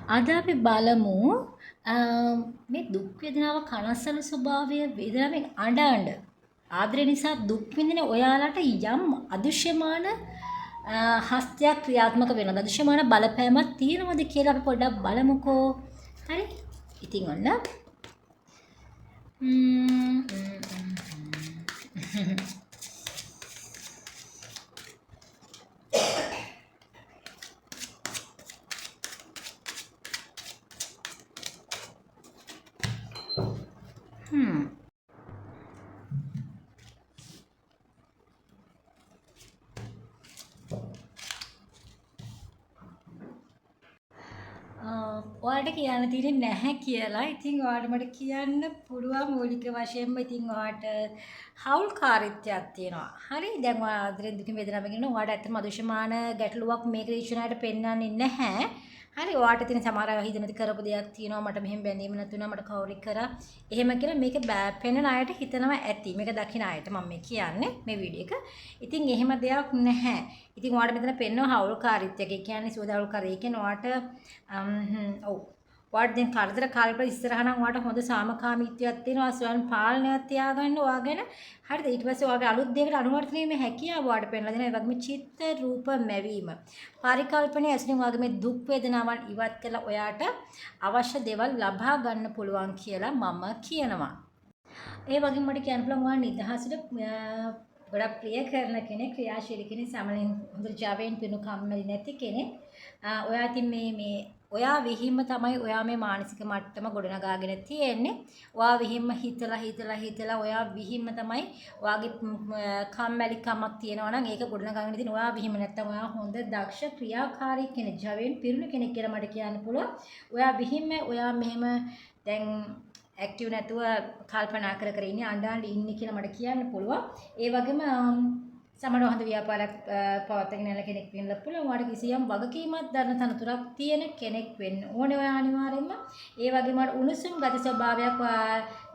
අද අපි බලමු මේ දුක් වේදනාව කනස්සන ස්වභාවය වේදනාවෙන් අඬ ආදරය නිසා දුක් විඳින ඔයාලට යම් අදෘශ්‍යමාන හස්තයක් ක්‍රියාත්මක වෙනවද? අදෘශ්‍යමාන බලපෑමක් තියෙනවද කියලා අපි පොඩ්ඩක් බලමුකෝ. හරි? ඉතින් ඔන්න ඔයාලට කියන්න තියෙන්නේ නැහැ කියලා. ඉතින් ඔයාලට මට කියන්න පුළුවන් මූලික වශයෙන්ම ඉතින් ඔයාලට හවුල්කාරීත්වයක් තියෙනවා. හරි? දැන් ඔයා ආදරෙන් දුකින් වේදනාවෙන් ඉන්නවා. ඔයාලට ඇත්තටම අදෘශ්‍යමාන ගැටලුවක් මේක රීචුනාට පෙන්වන්නේ නැහැ. හරි ඔයාලට තියෙන සමහර හිත නැති කරපු දෙයක් තියෙනවා මට මෙහෙම බැඳීම නැතුණා මට කවුරු කරා එහෙම කියලා මේක පෙන්වන අයට හිතනවා ඇති මේක දකින අයට මම මේ කියන්නේ මේ වීඩියෝ එක. ඉතින් එහෙම දෙයක් නැහැ. ඉතින් ඔයාලට මෙතන පෙන්වන හවුල්කාරීත්වයක්. ඒ කියන්නේ සුවදාවුල්කාරී. ඒ කියන්නේ ඔයාලට ඔව් ඔයාලට දැන් කරදර කාලවල ඉස්සරහ නම් ඔයාලට හොඳ සාමකාමීත්වයක් තියෙනවා ස්වයං පාලනයක් තියාගන්න ඔයාගෙන හරිද ඊට පස්සේ ඔයාගේ අලුත් දෙයකට අනුවර්තනය මේ හැකියාව ඔයාලට පෙන්වලා දෙනවා ඒ වගේම චිත්ත රූප මැවීම පරිකල්පනයේ ඇසුරින් ඔයාගේ මේ දුක් වේදනාවන් ඉවත් කරලා ඔයාට අවශ්‍ය දේවල් ලබා ගන්න පුළුවන් කියලා මම කියනවා ඒ වගේම මට කියන්න පුළුවන් ඔයා නිදහසට ගොඩක් ප්‍රිය කරන කෙනෙක් ක්‍රියාශීලී කෙනෙක් සමලින් හොඳට ජවයෙන් පිනු කම්මැලි නැති කෙනෙක් ඔයා ඉතින් මේ ඔයා විහිම්ම තමයි ඔයා මේ මානසික මට්ටම ගොඩනගාගෙන තියෙන්නේ. ඔයා විහිම්ම හිතලා ඔයා විහිම්ම තමයි ඔයාගේ කම්මැලිකමක් තියෙනවා නම් ඒක ගොඩනගාගෙන තියෙන ඔයා විහිම්ම නැත්තම් ඔයා හොඳ දක්ෂ ක්‍රියාකාරී කෙනෙක් ජවයෙන් පිරුණු කෙනෙක් කියලා මට කියන්න පුළුවන්. ඔයා විහිම්ම ඔයා මෙහෙම දැන් ඇක්ටිව් නැතුව කල්පනා කර ඉන්නේ අඬන්න ඉන්නේ කියලා මට කියන්න පුළුවන්. ඒ වගේම සමහර හොඳ ව්‍යාපාරයක් පවත්වාගෙන යන කෙනෙක් වෙන්න පුළුවන්. ඔයාලට කිසියම් වගකීමක් දරන තනතුරක් තියෙන කෙනෙක් වෙන්න ඕනේ ඔයා අනිවාර්යෙන්ම. ඒ වගේම උණුසුම් ගති ස්වභාවයක්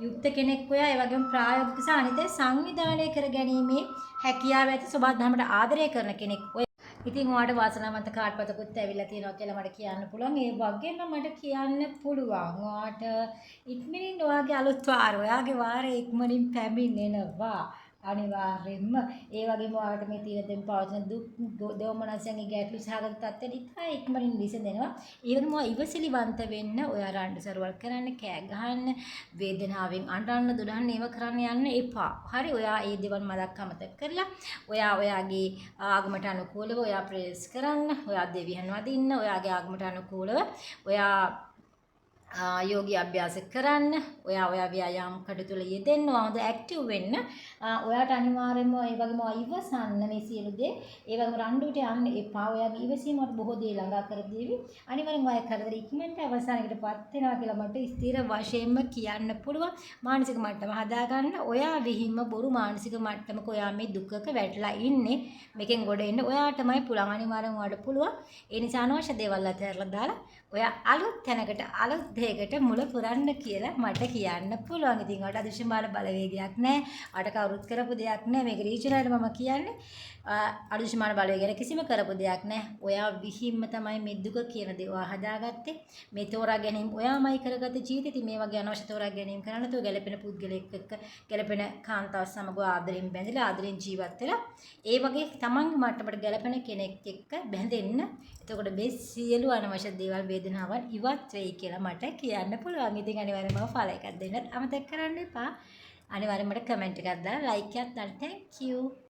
යුක්ත කෙනෙක් ඔයා. ඒ වගේම ප්‍රායෝගික සහ අනිතේ සංවිධානය කර ගැනීමේ හැකියාව ඇති ස්වභාව ධර්මයට ආදරය කරන කෙනෙක් ඔය. ඉතින් ඔයාලට වාසනාවන්ත කාඩ්පතකුත් ඇවිල්ලා තියෙනවා කියලා මට කියන්න පුළුවන්. ඒ වගේම මට කියන්න පුළුවන් ඔයාට ඉක්මනින් ඔයාගේ අලුත් වාරය ඔයාගේ වාරය ඉක්මනින් පැමිණෙනවා. අනිවාර්යෙන්ම ඒ වගේම ඔයාලට මේ තියෙන දෙම් පවතින දුක් දෝමනස්යන්ගේ ගැටලු සහගත තත්ත්වෙට ඉතා ඉක්මනින් විසඳෙනවා. ඒ වගේම ඔයා ඉවසිලිවන්ත වෙන්න, ඔයා රණ්ඩු සරුවල් කරන්න, කෑ ගහන්න, වේදනාවෙන් අඬන්න, දොඩන්න ඒව කරන්න යන්න එපා. හරි ඔයා ඒ දේවල් මතක් අමතක කරලා ඔයා ඔයාගේ ආගමට අනුකූලව ඔයා ප්‍රේස් කරන්න, ඔයා දෙවියන් වදින්න, ඔයාගේ ආගමට අනුකූලව ඔයා යෝගී අභ්‍යාස කරන්න ඔයා ව්‍යායාම කටයුතු වල යෙදෙන්න හොඳ ඇක්ටිව් වෙන්න ඔයාට අනිවාර්යයෙන්ම ඒ වගේම ඉවසන්න මේ සියලු දේ ඒ වගේම රණ්ඩුවට යන්න එපා ඔයාගේ ඉවසීමට බොහෝ දේ ළඟා කර දෙවි අනිවාර්යෙන් ඔයා කරදර ඉක්මනට අවසානයකටපත් වෙනවා කියලා මට ස්ථිර වශයෙන්ම කියන්න පුළුවන් මානසික මට්ටම හදාගන්න ඔයා විහිම්ම බොරු මානසික මට්ටමක ඔයා මේ දුකක වැටලා ඉන්නේ මේකෙන් ගොඩ එන්න ඔයාටමයි පුළුවන් අනිවාර්යෙන් ඔයාට පුළුවන් ඒ නිසා අනවශ්‍ය දේවල් අතහැරලා දාලා ඔයා අලුත් තැනකට අලුත් දෙයකට මුල පුරන්න කියලා මට කියන්න පුළුවන්. ඉතින් ඔයාලට අදෘශ්‍යමාන බලවේගයක් නැහැ. ඔයාලට කවුරුත් කරපු දෙයක් නැහැ. මේක රීචුනාට මම කියන්නේ අදෘශ්‍යමාන බලවේගය ගැන කිසිම කරපු දෙයක් නැහැ. ඔයා විහිම්ම තමයි මේ දුක කියන දේ ඔයා හදාගත්තේ. මේ තෝරා ගැනීම ඔයාමයි කරගත්ත ජීවිතේ. ඉතින් මේ වගේ අනවශ්‍ය තෝරා ගැනීම කරන්න නැතුව ගැළපෙන පුද්ගලයෙක් එක්ක ගැළපෙන කාන්තාව සමග ආදරෙන් බැඳලා ආදරෙන් ජීවත් වෙලා ඒ වගේ තමන්ගේ මට්ටමට ගැළපෙන කෙනෙක් එක්ක බැඳෙන්න. එතකොට මේ සියලු අනවශ්‍ය දේවල් වේදනාවල් ඉවත් වෙයි කියලා මට කියන්න පුළුවන්. ඉතින් අනිවාර්යෙන්ම ෆලෝ එකක් දෙන්නත් අමතක කරන්න එපා. අනිවාර්යෙන්ම මට කමෙන්ට් එකක් දාලා ලයික් එකක් දාන්න. thank you